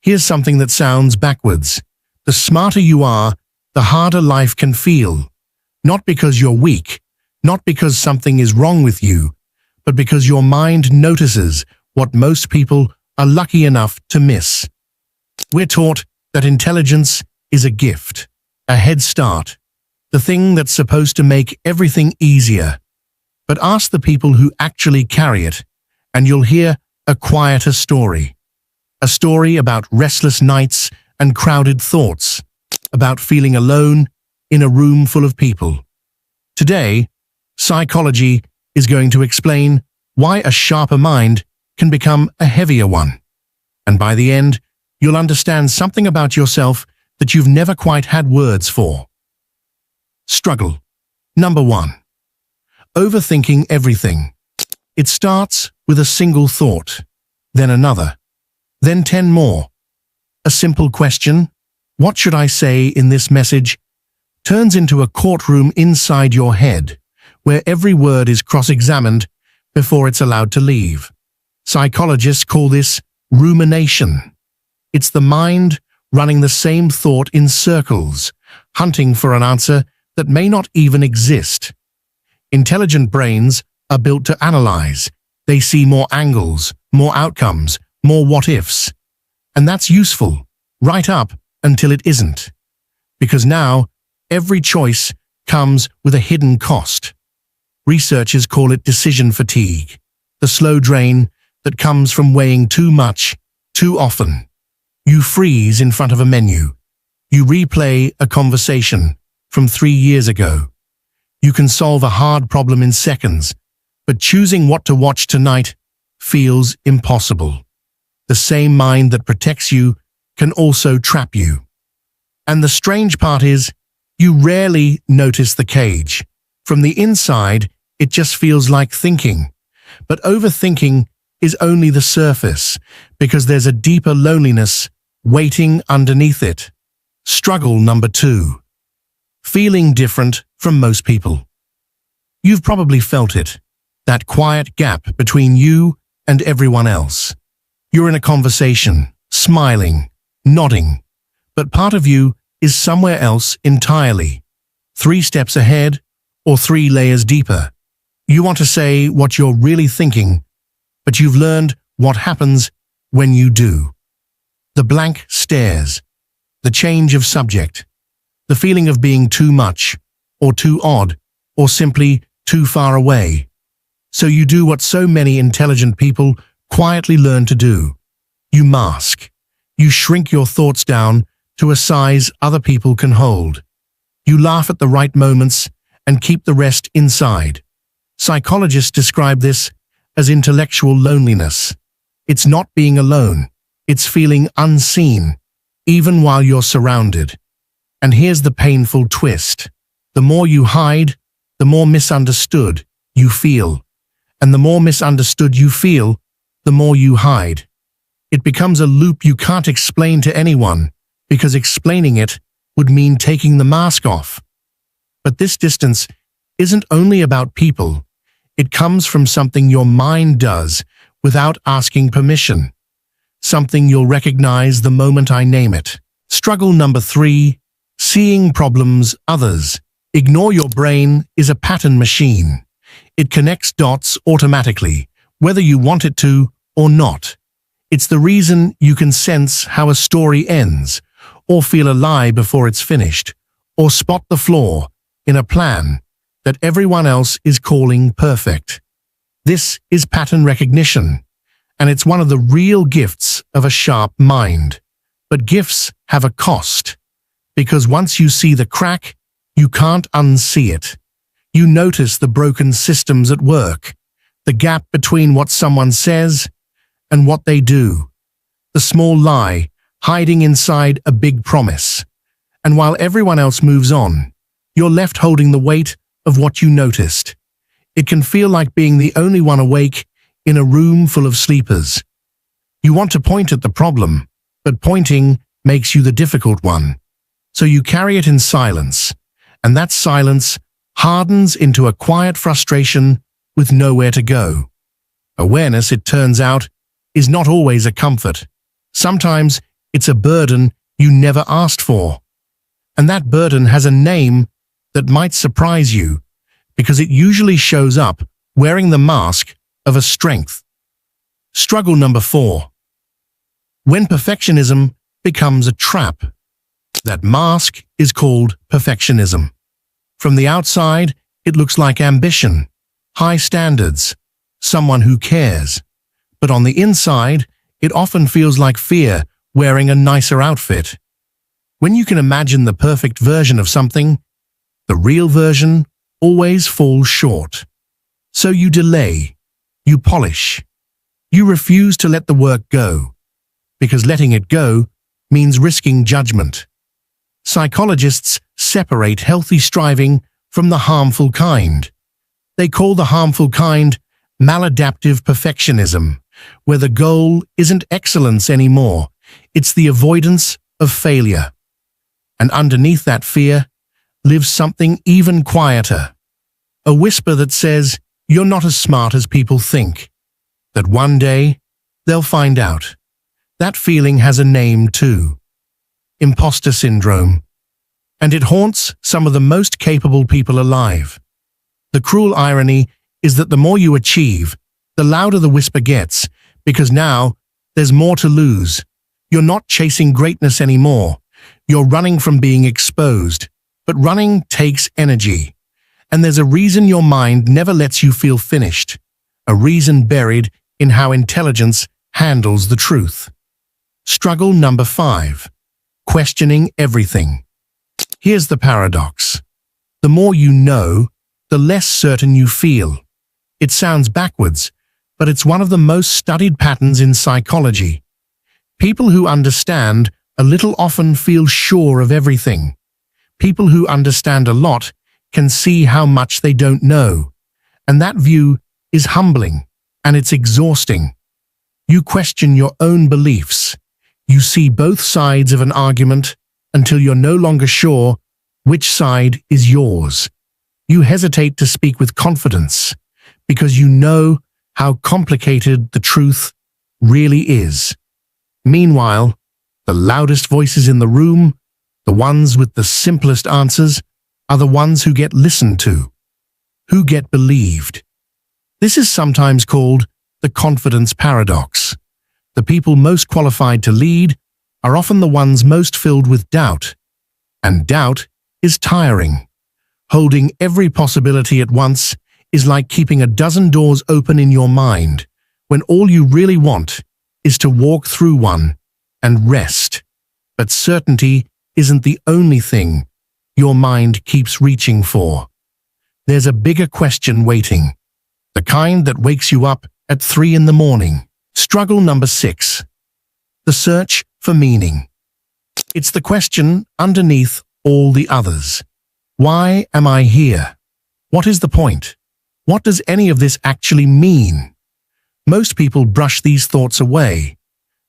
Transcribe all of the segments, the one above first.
Here's something that sounds backwards. The smarter you are, the harder life can feel. Not because you're weak, not because something is wrong with you, but because your mind notices what most people are lucky enough to miss. We're taught that intelligence is a gift, a head start, the thing that's supposed to make everything easier. But ask the people who actually carry it, and you'll hear a quieter story. A story about restless nights and crowded thoughts, about feeling alone in a room full of people. Today, psychology is going to explain why a sharper mind can become a heavier one. And by the end, you'll understand something about yourself that you've never quite had words for. Struggle. Number 1. Overthinking everything. It starts with a single thought, then another, then 10 more. A simple question, what should I say in this message, turns into a courtroom inside your head, where every word is cross-examined before it's allowed to leave. Psychologists call this rumination. It's the mind running the same thought in circles, hunting for an answer that may not even exist. Intelligent brains are built to analyze. They see more angles, more outcomes, more what-ifs. And that's useful, right up until it isn't. Because now, every choice comes with a hidden cost. Researchers call it decision fatigue, the slow drain that comes from weighing too much, too often. You freeze in front of a menu. You replay a conversation from 3 years ago. You can solve a hard problem in seconds, but choosing what to watch tonight feels impossible. The same mind that protects you can also trap you. And the strange part is, you rarely notice the cage. From the inside, it just feels like thinking. But overthinking is only the surface, because there's a deeper loneliness waiting underneath it. Struggle number 2. Feeling different from most people. You've probably felt it, that quiet gap between you and everyone else. You're in a conversation, smiling, nodding, but part of you is somewhere else entirely. 3 steps ahead or 3 layers deeper. You want to say what you're really thinking, but you've learned what happens when you do. The blank stares, the change of subject, the feeling of being too much, or too odd, or simply too far away. So you do what so many intelligent people quietly learn to do. You mask. You shrink your thoughts down to a size other people can hold. You laugh at the right moments and keep the rest inside. Psychologists describe this as intellectual loneliness. It's not being alone. It's feeling unseen, even while you're surrounded. And here's the painful twist. The more you hide, the more misunderstood you feel. And the more misunderstood you feel, the more you hide. It becomes a loop you can't explain to anyone, because explaining it would mean taking the mask off. But this distance isn't only about people. It comes from something your mind does without asking permission. Something you'll recognize the moment I name it. Struggle number 3. Seeing problems others. Ignore your brain is a pattern machine. It connects dots automatically, whether you want it to or not. It's the reason you can sense how a story ends, or feel a lie before it's finished, or spot the flaw in a plan that everyone else is calling perfect. This is pattern recognition, and it's one of the real gifts of a sharp mind. But gifts have a cost, because once you see the crack, you can't unsee it. You notice the broken systems at work, the gap between what someone says and what they do, the small lie hiding inside a big promise. And while everyone else moves on, you're left holding the weight of what you noticed. It can feel like being the only one awake in a room full of sleepers. You want to point at the problem, but pointing makes you the difficult one. So you carry it in silence, and that silence hardens into a quiet frustration with nowhere to go. Awareness, it turns out, is not always a comfort. Sometimes It's a burden you never asked for. And that burden has a name that might surprise you, because it usually shows up wearing the mask of a strength. Struggle number 4. When perfectionism becomes a trap. That mask is called perfectionism. From the outside, it looks like ambition, high standards, someone who cares. But on the inside, it often feels like fear wearing a nicer outfit. When you can imagine the perfect version of something, the real version always falls short. So you delay, you polish, you refuse to let the work go, because letting it go means risking judgment. Psychologists separate healthy striving from the harmful kind. They call the harmful kind maladaptive perfectionism, where the goal isn't excellence anymore, it's the avoidance of failure. And underneath that fear lives something even quieter, a whisper that says you're not as smart as people think, that one day they'll find out. That feeling has a name too: imposter syndrome. And it haunts some of the most capable people alive. The cruel irony is that the more you achieve, the louder the whisper gets, because now there's more to lose. You're not chasing greatness anymore. You're running from being exposed. But running takes energy. And there's a reason your mind never lets you feel finished. A reason buried in how intelligence handles the truth. Struggle number 5. Questioning everything. Here's the paradox. The more you know, the less certain you feel. It sounds backwards, but it's one of the most studied patterns in psychology. People who understand a little often feel sure of everything. People who understand a lot can see how much they don't know. And that view is humbling, and it's exhausting. You question your own beliefs. You see both sides of an argument until you're no longer sure which side is yours. You hesitate to speak with confidence because you know how complicated the truth really is. Meanwhile, the loudest voices in the room, the ones with the simplest answers, are the ones who get listened to, who get believed. This is sometimes called the confidence paradox. The people most qualified to lead are often the ones most filled with doubt. And doubt is tiring. Holding every possibility at once is like keeping a dozen doors open in your mind, when all you really want is to walk through one and rest. But certainty isn't the only thing your mind keeps reaching for. There's a bigger question waiting, the kind that wakes you up at 3 in the morning. Struggle number 6. The search for meaning. It's the question underneath all the others. Why am I here? What is the point? What does any of this actually mean? Most people brush these thoughts away,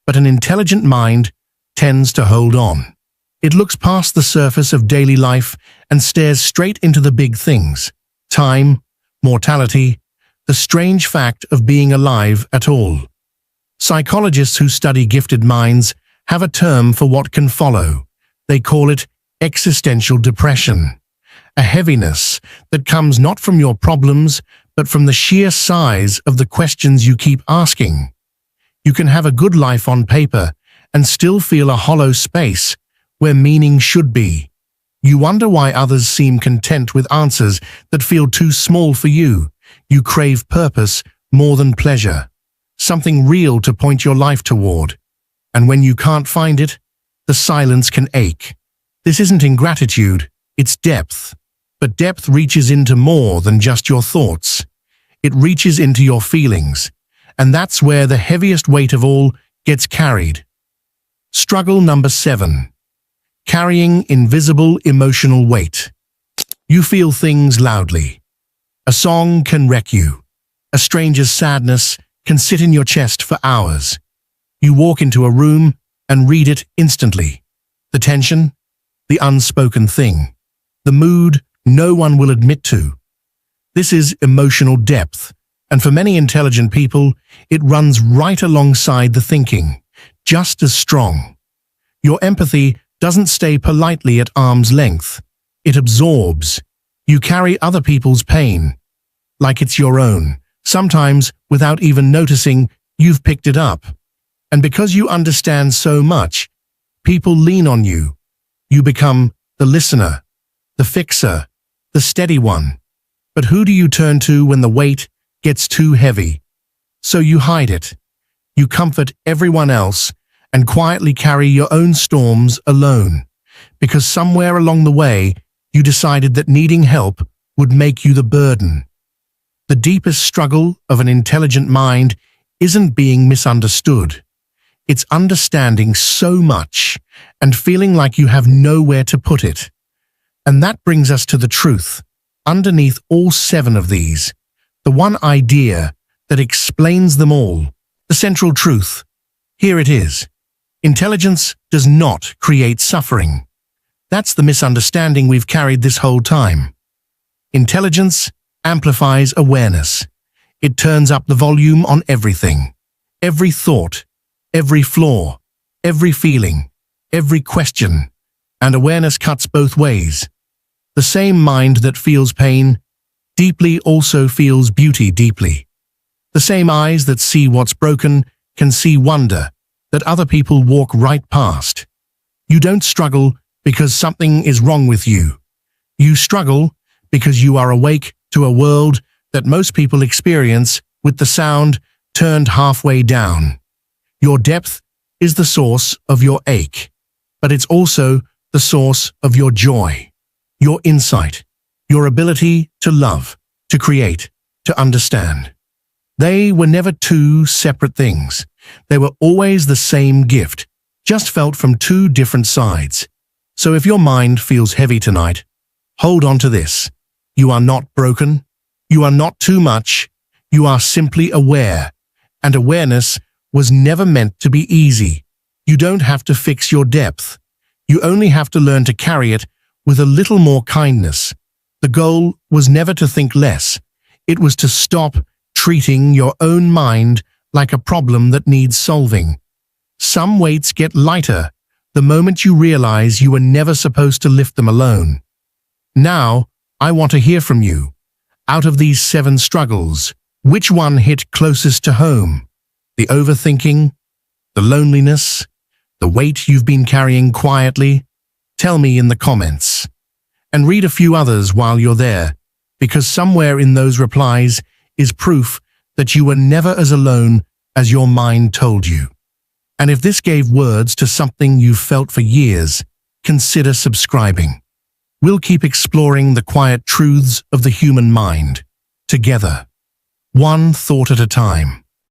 but an intelligent mind tends to hold on. It looks past the surface of daily life and stares straight into the big things: time, mortality, the strange fact of being alive at all. Psychologists who study gifted minds have a term for what can follow. They call it existential depression, a heaviness that comes not from your problems, but from the sheer size of the questions you keep asking. You can have a good life on paper and still feel a hollow space where meaning should be. You wonder why others seem content with answers that feel too small for you. You crave purpose more than pleasure, something real to point your life toward. And when you can't find it, the silence can ache. This isn't ingratitude, it's depth. But depth reaches into more than just your thoughts. It reaches into your feelings, and that's where the heaviest weight of all gets carried. Struggle number 7. Carrying invisible emotional weight. You feel things loudly. A song can wreck you. A stranger's sadness can sit in your chest for hours. You walk into a room and read it instantly. The tension, the unspoken thing, the mood no one will admit to. This is emotional depth, and for many intelligent people, it runs right alongside the thinking, just as strong. Your empathy doesn't stay politely at arm's length. It absorbs. You carry other people's pain, like it's your own, sometimes without even noticing you've picked it up. And because you understand so much, people lean on you. You become the listener, the fixer, the steady one. But who do you turn to when the weight gets too heavy? So you hide it. You comfort everyone else and quietly carry your own storms alone, because somewhere along the way, you decided that needing help would make you the burden. The deepest struggle of an intelligent mind isn't being misunderstood. It's understanding so much and feeling like you have nowhere to put it. And that brings us to the truth. Underneath all 7 of these, the one idea that explains them all, the central truth. Here it is. Intelligence does not create suffering. That's the misunderstanding we've carried this whole time. Intelligence amplifies awareness. It turns up the volume on everything. Every thought, every flaw, every feeling, every question. And awareness cuts both ways. The same mind that feels pain deeply also feels beauty deeply. The same eyes that see what's broken can see wonder that other people walk right past. You don't struggle because something is wrong with you. You struggle because you are awake to a world that most people experience with the sound turned halfway down. Your depth is the source of your ache, but it's also the source of your joy, your insight, your ability to love, to create, to understand. They were never two separate things. They were always the same gift, just felt from 2 different sides. So if your mind feels heavy tonight, hold on to this. You are not broken. You are not too much. You are simply aware. And awareness was never meant to be easy. You don't have to fix your depth. You only have to learn to carry it with a little more kindness. The goal was never to think less. It was to stop treating your own mind like a problem that needs solving. Some weights get lighter the moment you realize you were never supposed to lift them alone. Now, I want to hear from you. Out of these 7 struggles, which one hit closest to home? The overthinking? The loneliness? The weight you've been carrying quietly? Tell me in the comments. And read a few others while you're there, because somewhere in those replies is proof that you were never as alone as your mind told you. And if this gave words to something you've felt for years, consider subscribing. We'll keep exploring the quiet truths of the human mind, together, one thought at a time.